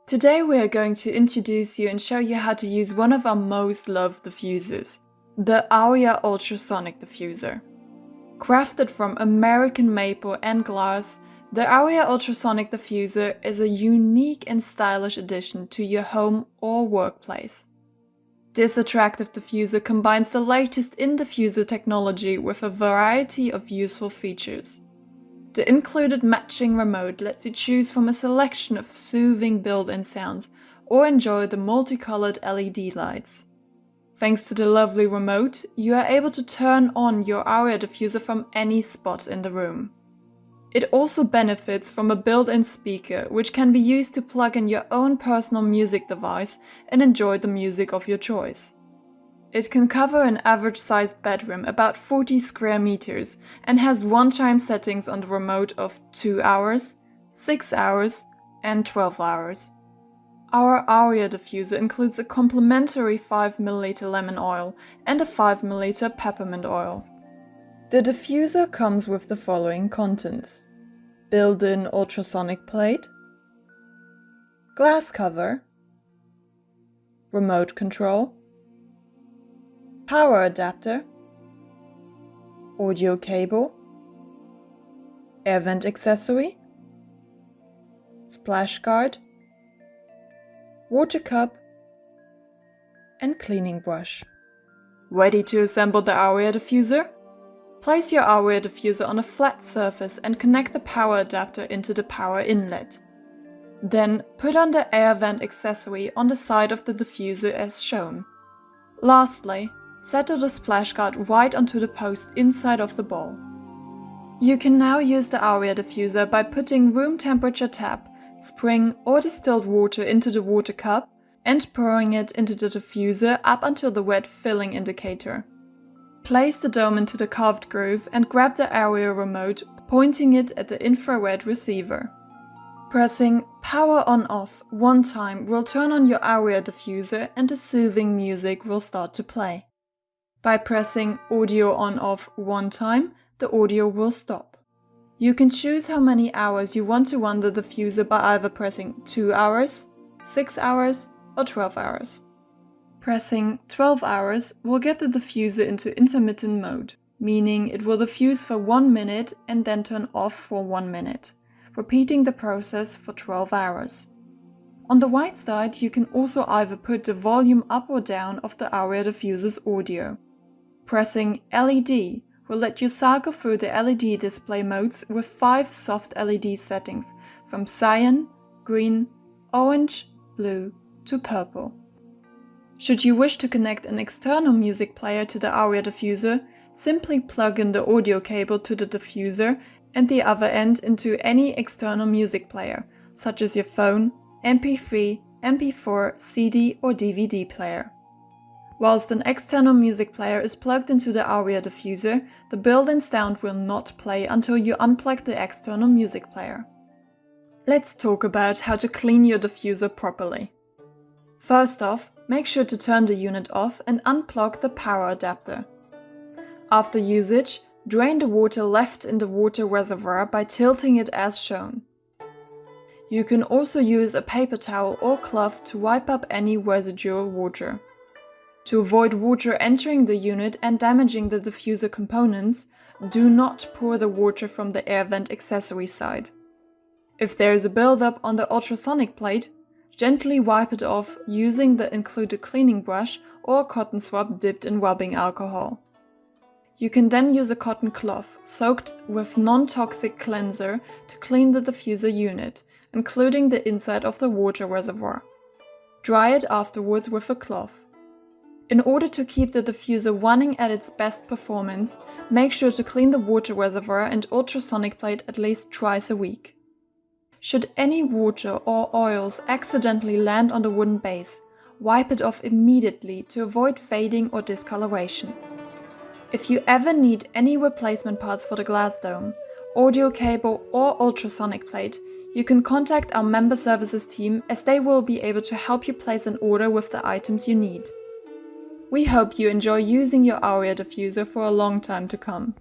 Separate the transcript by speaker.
Speaker 1: Today we are going to introduce you and show you how to use one of our most loved diffusers, the Aurea Ultrasonic Diffuser. Crafted from American maple and glass, the Aurea Ultrasonic Diffuser is a unique and stylish addition to your home or workplace. This attractive diffuser combines the latest in diffuser technology with a variety of useful features. The included matching remote lets you choose from a selection of soothing built-in sounds or enjoy the multicolored LED lights. Thanks to the lovely remote, you are able to turn on your Aurea diffuser from any spot in the room. It also benefits from a built-in speaker, which can be used to plug in your own personal music device and enjoy the music of your choice. It can cover an average-sized bedroom, about 40 square meters, and has one-time settings on the remote of 2 hours, 6 hours, and 12 hours. Our Aurea diffuser includes a complimentary 5 ml lemon oil and a 5 ml peppermint oil. The diffuser comes with the following contents: built-in ultrasonic plate, glass cover, remote control, power adapter, audio cable, air vent accessory, splash guard, water cup, and cleaning brush. Ready to assemble the Aurea diffuser? Place your Aurea diffuser on a flat surface and connect the power adapter into the power inlet. Then put on the air vent accessory on the side of the diffuser as shown. Lastly, settle the splash guard right onto the post inside of the bowl. You can now use the Aurea diffuser by putting room temperature tap, spring or distilled water into the water cup and pouring it into the diffuser up until the wet filling indicator. Place the dome into the carved groove and grab the Aurea remote, pointing it at the infrared receiver. Pressing power on off one time will turn on your Aurea diffuser and the soothing music will start to play. By pressing audio on off one time, the audio will stop. You can choose how many hours you want to run the diffuser by either pressing 2 hours, 6 hours, or 12 hours. Pressing 12 hours will get the diffuser into intermittent mode, meaning it will diffuse for 1 minute and then turn off for 1 minute, repeating the process for 12 hours. On the right side, you can also either put the volume up or down of the Aurea diffuser's audio. Pressing LED will let you cycle through the LED display modes with 5 soft LED settings from cyan, green, orange, blue to purple. Should you wish to connect an external music player to the Aurea diffuser, simply plug in the audio cable to the diffuser and the other end into any external music player, such as your phone, MP3, MP4, CD or DVD player. Whilst an external music player is plugged into the Aurea diffuser, the built-in sound will not play until you unplug the external music player. Let's talk about how to clean your diffuser properly. First off, make sure to turn the unit off and unplug the power adapter. After usage, drain the water left in the water reservoir by tilting it as shown. You can also use a paper towel or cloth to wipe up any residual water. To avoid water entering the unit and damaging the diffuser components, do not pour the water from the air vent accessory side. If there is a buildup on the ultrasonic plate, gently wipe it off using the included cleaning brush or a cotton swab dipped in rubbing alcohol. You can then use a cotton cloth soaked with non-toxic cleanser to clean the diffuser unit, including the inside of the water reservoir. Dry it afterwards with a cloth. In order to keep the diffuser running at its best performance, make sure to clean the water reservoir and ultrasonic plate at least twice a week. Should any water or oils accidentally land on the wooden base, wipe it off immediately to avoid fading or discoloration. If you ever need any replacement parts for the glass dome, audio cable or ultrasonic plate, you can contact our member services team as they will be able to help you place an order with the items you need. We hope you enjoy using your Aurea diffuser for a long time to come.